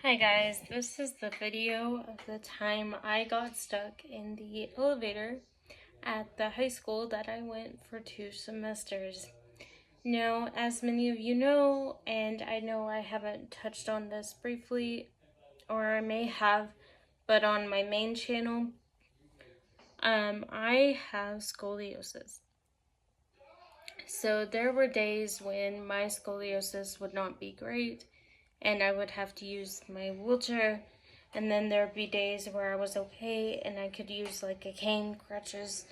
Hi guys, this is the video of the time I got stuck in the elevator at the high school that I went for 2 semesters. Now, as many of you know, and I know I haven't touched on this briefly, or I may have, but on my main channel, I have scoliosis. So there were days when my scoliosis would not be great and I would have to use my wheelchair, and then there'd be days where I was okay and I could use like a cane, crutches,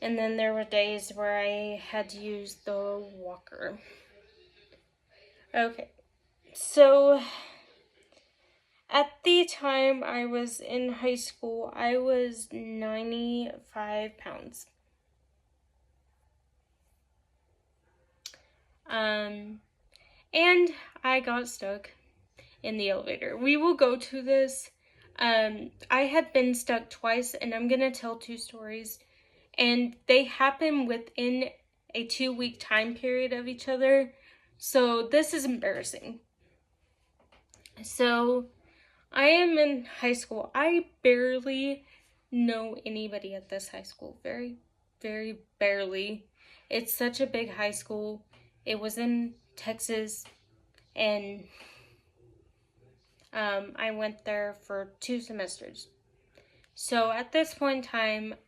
and then there were days where I had to use the walker. Okay, so at the time I was in high school, I was 95 pounds. And I got stuck in the elevator. We will go to this. I had been stuck twice, and I'm gonna tell 2 stories, and they happen within a 2-week time period of each other. So this is embarrassing. So I am in high school. I barely know anybody at this high school. Very, very barely. It's such a big high school. It was in Texas, and I went there for 2 semesters. So at this point in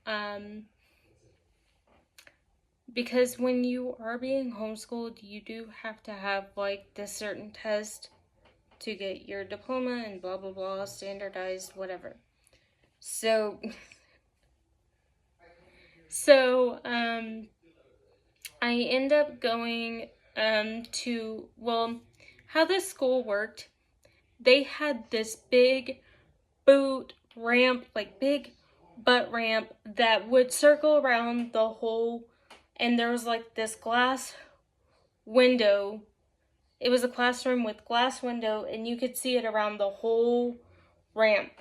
time, because when you are being homeschooled, you do have to have like this certain test to get your diploma and blah blah blah, standardized, whatever. So, I end up going how this school worked. They had this big boot ramp, like big butt ramp that would circle around the whole, and there was like this glass window. It was a classroom with glass window, and you could see it around the whole ramp.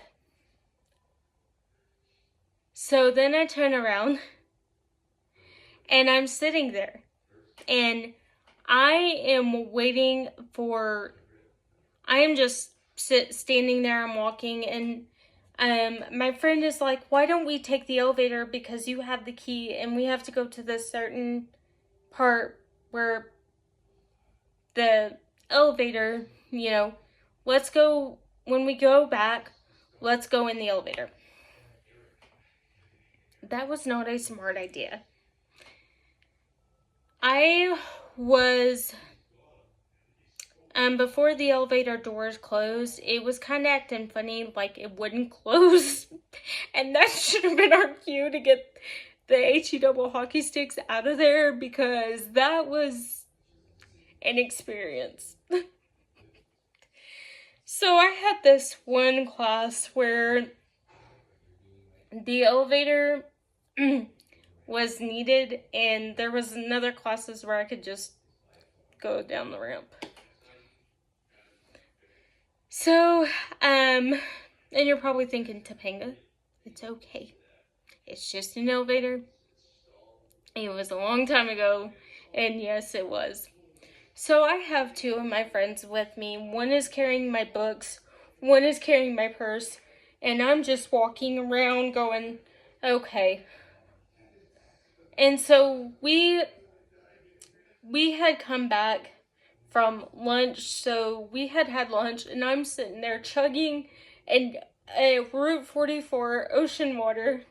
So then I turn around and I'm sitting there, and I am just standing there. I'm walking, and my friend is like, why don't we take the elevator, because you have the key and we have to go to this certain part where the elevator, let's go, when we go back, let's go in the elevator. That was not a smart idea. I was, before the elevator doors closed, it was kind of acting funny, like it wouldn't close. And that should have been our cue to get the HE double hockey sticks out of there, because that was an experience. So I had this one class where the elevator was needed, and there was another classes where I could just go down the ramp. So, and you're probably thinking, Topanga, it's okay. It's just an elevator. It was a long time ago, and yes, it was. So I have 2 of my friends with me. One is carrying my books, one is carrying my purse, and I'm just walking around going, okay. And so we had come back from lunch, so we had lunch, and I'm sitting there chugging a Route 44 ocean water.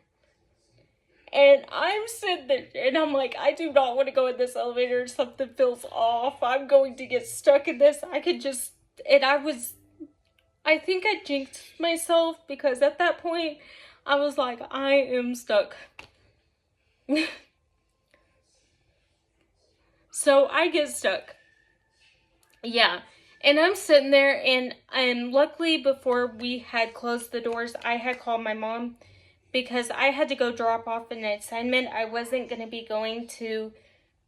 And I'm sitting there, and I'm like, I do not want to go in this elevator. Something feels off. I'm going to get stuck in this. I think I jinxed myself, because at that point, I was like, I am stuck. So I get stuck. Yeah. And I'm sitting there, and luckily before we had closed the doors, I had called my mom, because I had to go drop off an assignment. I wasn't going to be going to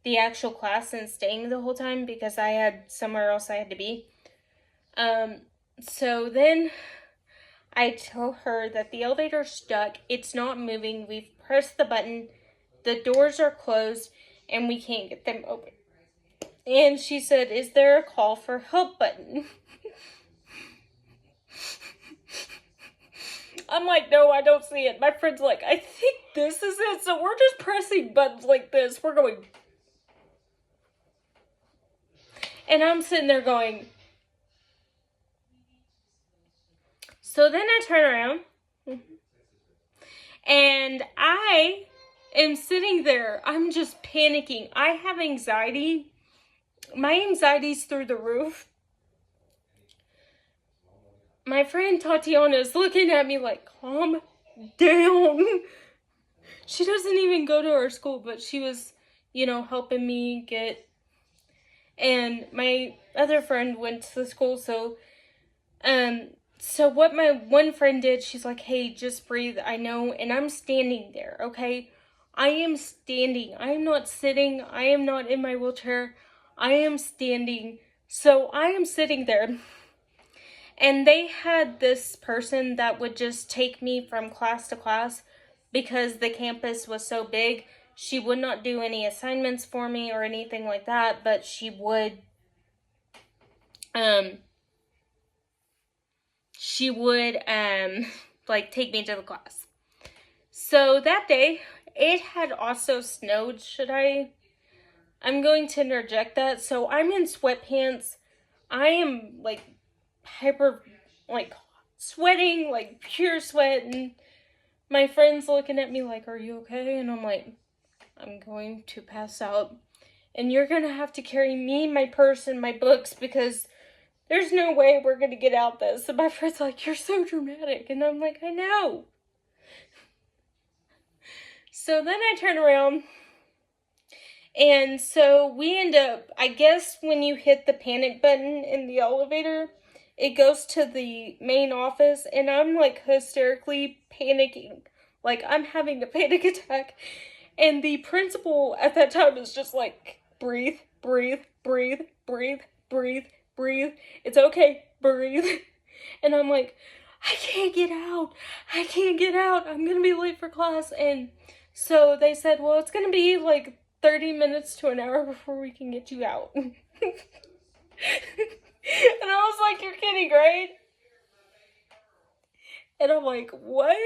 the actual class and staying the whole time, because I had somewhere else I had to be. So then I tell her that the elevator's stuck. It's not moving. We've pressed the button. The doors are closed, and we can't get them open. And she said, is there a call for help button? I'm like, no, I don't see it. My friend's like, I think this is it. So we're just pressing buttons like this. We're going. And I'm sitting there going. So then I turn around. And I am sitting there. I'm just panicking. I have anxiety. My anxiety's through the roof. My friend Tatiana is looking at me like, calm down. She doesn't even go to our school, but she was, helping me get. And my other friend went to the school, so what my one friend did, she's like, hey, just breathe, I know, and I'm standing there, okay? I am standing. I am not sitting. I am not in my wheelchair. I am standing. So I am sitting there. And they had this person that would just take me from class to class because the campus was so big. She would not do any assignments for me or anything like that, but she would take me to the class. So that day, it had also snowed. I'm going to interject that. So I'm in sweatpants. I am hyper, sweating, pure sweat. And my friend's looking at me like, are you okay? And I'm like, I'm going to pass out. And you're going to have to carry me, my purse, and my books because there's no way we're going to get out this. And my friend's like, you're so dramatic. And I'm like, I know. So then I turn around. And so we end up, I guess when you hit the panic button in the elevator, it goes to the main office. And I'm hysterically panicking. I'm having a panic attack. And the principal at that time is just like, breathe, breathe, breathe, breathe, breathe, breathe. It's okay, breathe. And I'm like, I can't get out. I can't get out. I'm going to be late for class. And so they said, well, it's going to be 30 minutes to an hour before we can get you out. And I was like, you're kidding, right? And I'm like, what?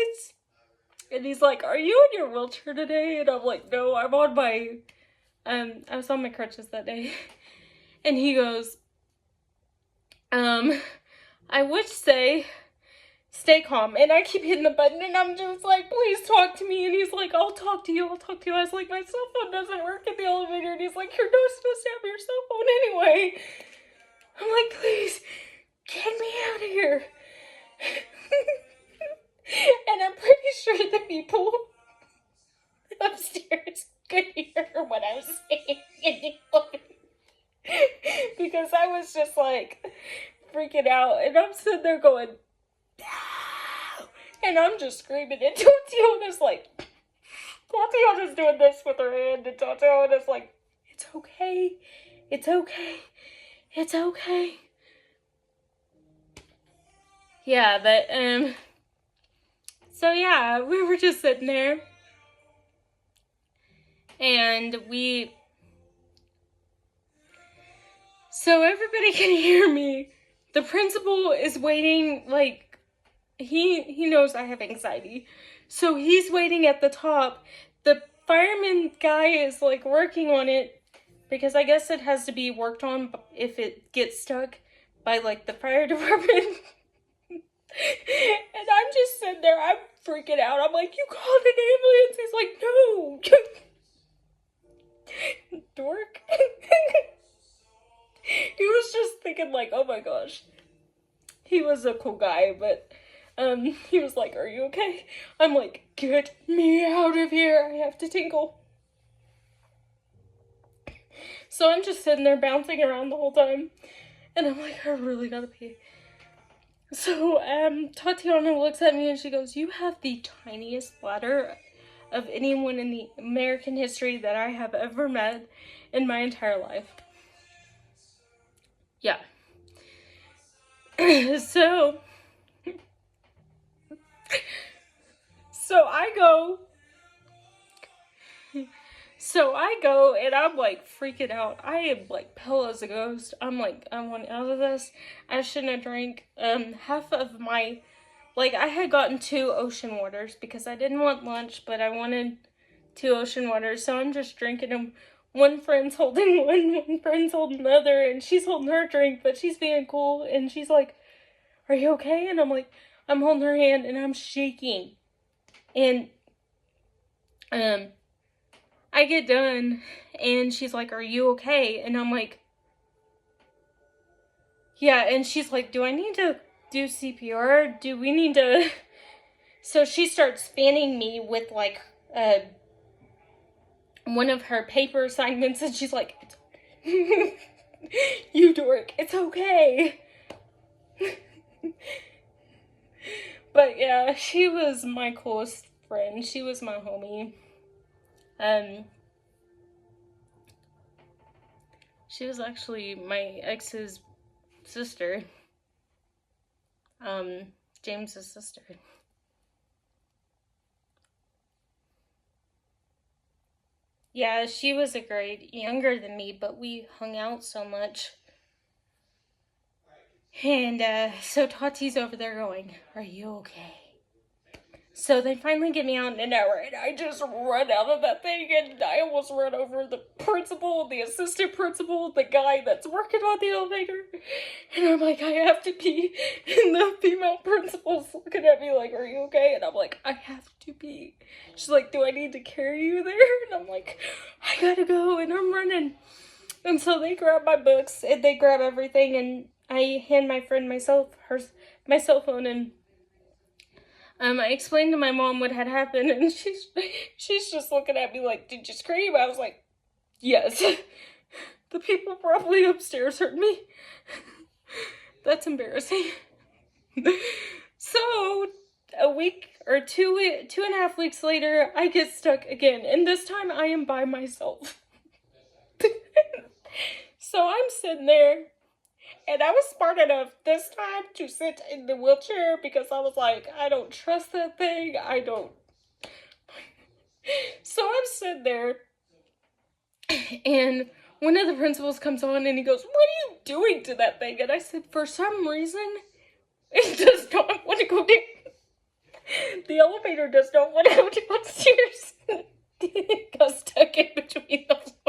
And he's like, are you in your wheelchair today? And I'm like, no, I'm on my, I was on my crutches that day. And he goes, I would say, stay calm. And I keep hitting the button and I'm just like, please talk to me. And he's like, I'll talk to you. I was like, my cell phone doesn't work in the elevator. And he's like, you're not supposed to have your cell phone anyway. I'm like, please, get me out of here. And I'm pretty sure the people upstairs could hear what I was saying in the elevator. Because I was just freaking out. And I'm sitting there going, no! And I'm just screaming. And Tatiana's doing this with her hand. And Tatiana's like, it's okay. It's okay. It's okay. Yeah, but, so yeah, we were just sitting there. And so everybody can hear me. The principal is waiting, he knows I have anxiety. So he's waiting at the top. The fireman guy is, working on it. Because I guess it has to be worked on if it gets stuck by, the fire department. And I'm just sitting there, I'm freaking out. I'm like, you called an ambulance? He's like, no. Dork. He was just thinking, oh my gosh. He was a cool guy, but he was like, are you okay? I'm like, get me out of here. I have to tinkle. So I'm just sitting there bouncing around the whole time. And I'm like, I really gotta pee. So, Tatiana looks at me and she goes, you have the tiniest bladder of anyone in the American history that I have ever met in my entire life. Yeah. So I go and I'm freaking out. I am pale as a ghost. I'm I want out of this. I shouldn't have drank half of my like, I had gotten 2 ocean waters because I didn't want lunch, but I wanted 2 ocean waters, so I'm just drinking them. One friend's holding one friend's holding the other, and she's holding her drink, but she's being cool, and she's like, "Are you okay?" And I'm like, I'm holding her hand, and I'm shaking. And, I get done, and she's like, "Are you okay?" And I'm like, "Yeah," and she's like, "Do I need to do CPR? Do we need to..." So she starts fanning me with, like, one of her paper assignments, and she's like, "You dork, it's okay." But yeah, she was my coolest friend. She was my homie. She was actually my ex's sister. James's sister. Yeah, she was a grade younger than me, but we hung out so much. And, so Tati's over there going, "Are you okay?" So they finally get me out in an hour, and I just run out of that thing, and I almost run over the principal, the assistant principal, the guy that's working on the elevator. And I'm like, "I have to pee." And the female principal's looking at me like, "Are you okay?" And I'm like, "I have to pee." She's like, "Do I need to carry you there?" And I'm like, "I gotta go," and I'm running. And so they grab my books, and they grab everything, and I hand my friend my cell phone, and I explained to my mom what had happened, and she's just looking at me like, "Did you scream?" I was like, "Yes." The people probably upstairs heard me. That's embarrassing. So, a week or 2.5 weeks later, I get stuck again, and this time I am by myself. So I'm sitting there, and I was smart enough this time to sit in the wheelchair because I was like, I don't trust that thing. I don't. So I'm sitting there, and one of the principals comes on, and he goes, "What are you doing to that thing?" And I said, "For some reason, it does not want to go down. The elevator does not want to go downstairs." It got stuck in between the floors.